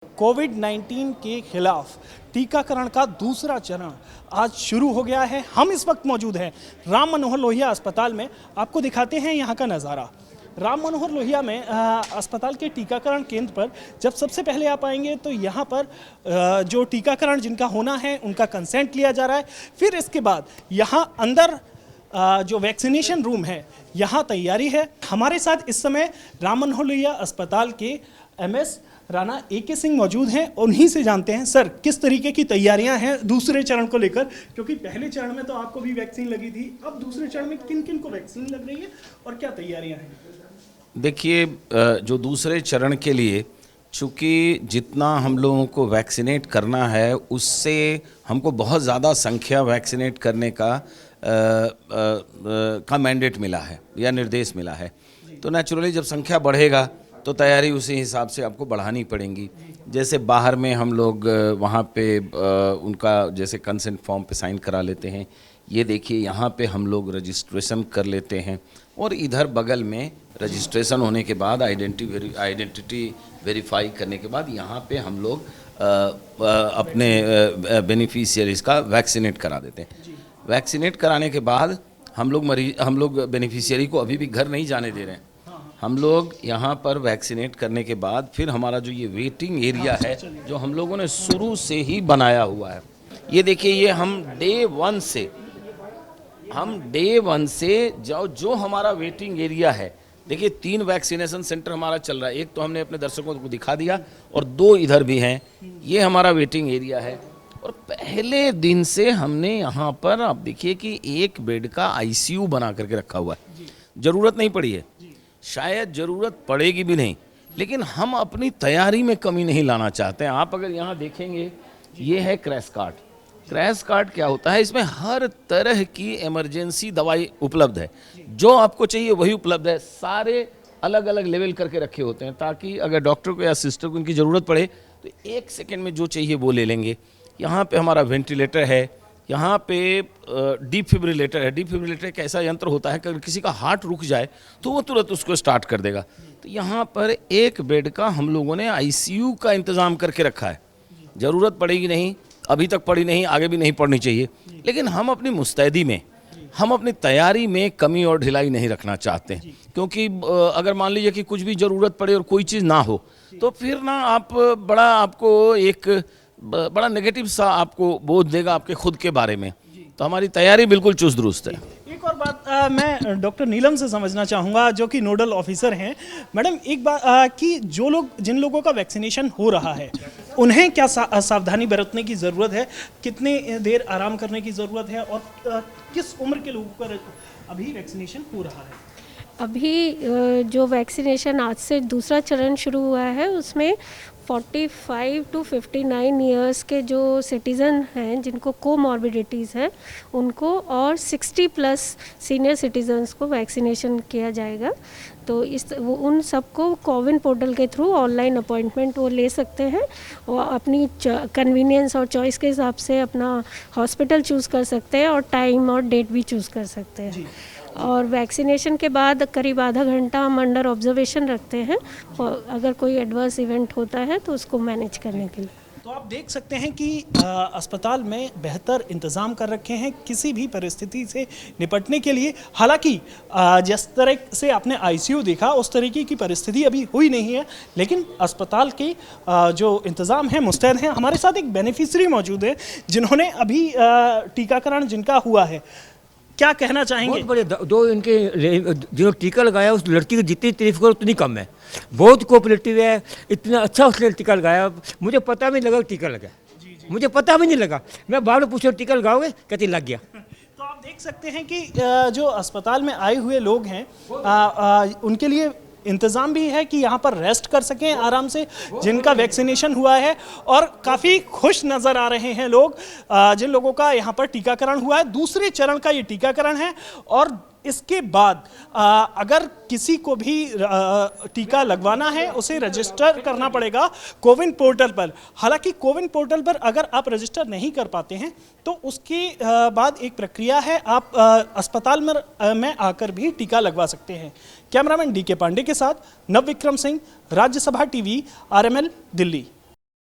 कोविड-19 के खिलाफ टीकाकरण का दूसरा चरण आज शुरू हो गया है। हम इस वक्त मौजूद हैं राम मनोहर लोहिया अस्पताल में। आपको दिखाते हैं यहाँ का नज़ारा। राम मनोहर लोहिया में अस्पताल के टीकाकरण केंद्र पर जब सबसे पहले आप आएंगे तो यहाँ पर जो टीकाकरण जिनका होना है उनका कंसेंट लिया जा रहा है। फिर इसके बाद यहाँ अंदर जो वैक्सीनेशन रूम है यहाँ तैयारी है। हमारे साथ इस समय राम मनोहर लोहिया अस्पताल के MS राणा AK सिंह मौजूद हैं। उन्हीं से जानते हैं सर किस तरीके की तैयारियां हैं दूसरे चरण को लेकर, क्योंकि पहले चरण में तो आपको भी वैक्सीन लगी थी, अब दूसरे चरण में किन किन को वैक्सीन लग रही है और क्या तैयारियां हैं? देखिए, जो दूसरे चरण के लिए चूँकि जितना हम लोगों को वैक्सीनेट करना है उससे हमको बहुत ज़्यादा संख्या वैक्सीनेट करने का मैंडेट मिला है या निर्देश मिला है। तो नेचुरली जब संख्या बढ़ेगा तो तैयारी उसी हिसाब से आपको बढ़ानी पड़ेगी। जैसे बाहर में हम लोग वहाँ पे उनका जैसे कंसेंट फॉर्म पे साइन करा लेते हैं। ये देखिए यहाँ पे हम लोग रजिस्ट्रेशन कर लेते हैं और इधर बगल में रजिस्ट्रेशन होने के बाद आइडेंटिटी वेरीफाई करने के बाद यहाँ पे हम लोग अपने बेनिफिशियरीज़ का वैक्सीनेट करा देते हैं। वैक्सीनेट कराने के बाद हम लोग बेनिफिशियरी को अभी भी घर नहीं जाने दे रहे हैं। हम लोग यहाँ पर वैक्सीनेट करने के बाद फिर हमारा जो ये वेटिंग एरिया है जो हम लोगों ने शुरू से ही बनाया हुआ है, ये देखिए, ये हम डे वन से जो हमारा वेटिंग एरिया है, देखिए 3 वैक्सीनेशन सेंटर हमारा चल रहा है। एक तो हमने अपने दर्शकों को दिखा दिया और 2 इधर भी हैं। ये हमारा वेटिंग एरिया है और पहले दिन से हमने यहाँ पर आप देखिए कि 1 बेड का ICU बना करके रखा हुआ है। ज़रूरत नहीं पड़ी है, शायद ज़रूरत पड़ेगी भी नहीं, लेकिन हम अपनी तैयारी में कमी नहीं लाना चाहते हैं। आप अगर यहाँ देखेंगे, ये है क्रैश कार्ड। क्रैश कार्ड क्या होता है? इसमें हर तरह की इमरजेंसी दवाई उपलब्ध है, जो आपको चाहिए वही उपलब्ध है। सारे अलग अलग लेवल करके रखे होते हैं ताकि अगर डॉक्टर को या सिस्टर को इनकी ज़रूरत पड़े तो 1 सेकेंड में जो चाहिए वो ले लेंगे। यहाँ पे हमारा वेंटिलेटर है, यहाँ पे डिफिब्रिलेटर है। डिफिब्रिलेटर एक ऐसा यंत्र होता है कि अगर किसी का हार्ट रुक जाए तो वो तुरंत उसको स्टार्ट कर देगा। तो यहाँ पर 1 बेड का हम लोगों ने ICU का इंतज़ाम करके रखा है। ज़रूरत पड़ेगी नहीं, अभी तक पड़ी नहीं, आगे भी नहीं पड़नी चाहिए, लेकिन हम अपनी मुस्तैदी में, हम अपनी तैयारी में कमी और ढिलाई नहीं रखना चाहते हैं। क्योंकि अगर मान लीजिए कि कुछ भी ज़रूरत पड़े और कोई चीज़ ना हो तो फिर ना आपको एक बड़ा नेगेटिव सा आपको बोध देगा आपके खुद के बारे में। तो हमारी तैयारी बिल्कुल चुस्त दुरुस्त है। एक और बात मैं डॉक्टर नीलम से समझना चाहूँगा जो कि नोडल ऑफिसर हैं। मैडम, एक बात कि जिन लोगों का वैक्सीनेशन हो रहा है उन्हें क्या सावधानी बरतने की ज़रूरत है, कितने देर आराम करने की ज़रूरत है और किस उम्र के लोगों का अभी वैक्सीनेशन हो रहा है? अभी जो वैक्सीनेशन आज से दूसरा चरण शुरू हुआ है उसमें 45 to 59 ईयर्स के जो सिटीज़न हैं जिनको कोमॉर्बिडिटीज़ हैं उनको और 60+ सीनियर सिटीजन्स को वैक्सीनेशन किया जाएगा। तो उन सबको कोविन पोर्टल के थ्रू ऑनलाइन अपॉइंटमेंट वो ले सकते हैं और अपनी कन्वीनियंस और चॉइस के हिसाब से अपना हॉस्पिटल चूज़ कर सकते हैं और टाइम और डेट भी चूज़ कर सकते हैं। और वैक्सीनेशन के बाद करीब आधा घंटा हम अंडर ऑब्जर्वेशन रखते हैं और अगर कोई एडवर्स इवेंट होता है तो उसको मैनेज करने के लिए। तो आप देख सकते हैं कि अस्पताल में बेहतर इंतज़ाम कर रखे हैं किसी भी परिस्थिति से निपटने के लिए। हालांकि जिस तरह से आपने ICU देखा उस तरीके की परिस्थिति अभी हुई नहीं है, लेकिन अस्पताल के जो इंतज़ाम हैं मुस्तैद हैं। हमारे साथ एक बेनिफिशरी मौजूद है जिन्होंने अभी टीकाकरण जिनका हुआ है, क्या कहना चाहेंगे? बहुत बड़े जो इनके जिन्होंने टीका लगाया उस लड़की की जितनी तारीफ करो उतनी कम है। बहुत कोऑपरेटिव है, इतना अच्छा उसने टीका लगाया, मुझे पता भी नहीं लगा टीका लगा। मुझे पता भी नहीं लगा, मैं बाहर पूछा टीका लगाओगे, कहती लग गया। तो आप देख सकते हैं कि जो अस्पताल में आए हुए लोग हैं उनके लिए इंतज़ाम भी है कि यहाँ पर रेस्ट कर सकें आराम से, जिनका वैक्सीनेशन हुआ है। और काफ़ी खुश नज़र आ रहे हैं लोग जिन लोगों का यहाँ पर टीकाकरण हुआ है। दूसरे चरण का ये टीकाकरण है और इसके बाद अगर किसी को भी टीका लगवाना है उसे रजिस्टर करना पड़ेगा कोविन पोर्टल पर। हालांकि कोविन पोर्टल पर अगर आप रजिस्टर नहीं कर पाते हैं तो उसके बाद एक प्रक्रिया है, आप अस्पताल में आकर भी टीका लगवा सकते हैं। कैमरामैन DK पांडे के साथ नवविक्रम सिंह, राज्यसभा TV, RML, दिल्ली।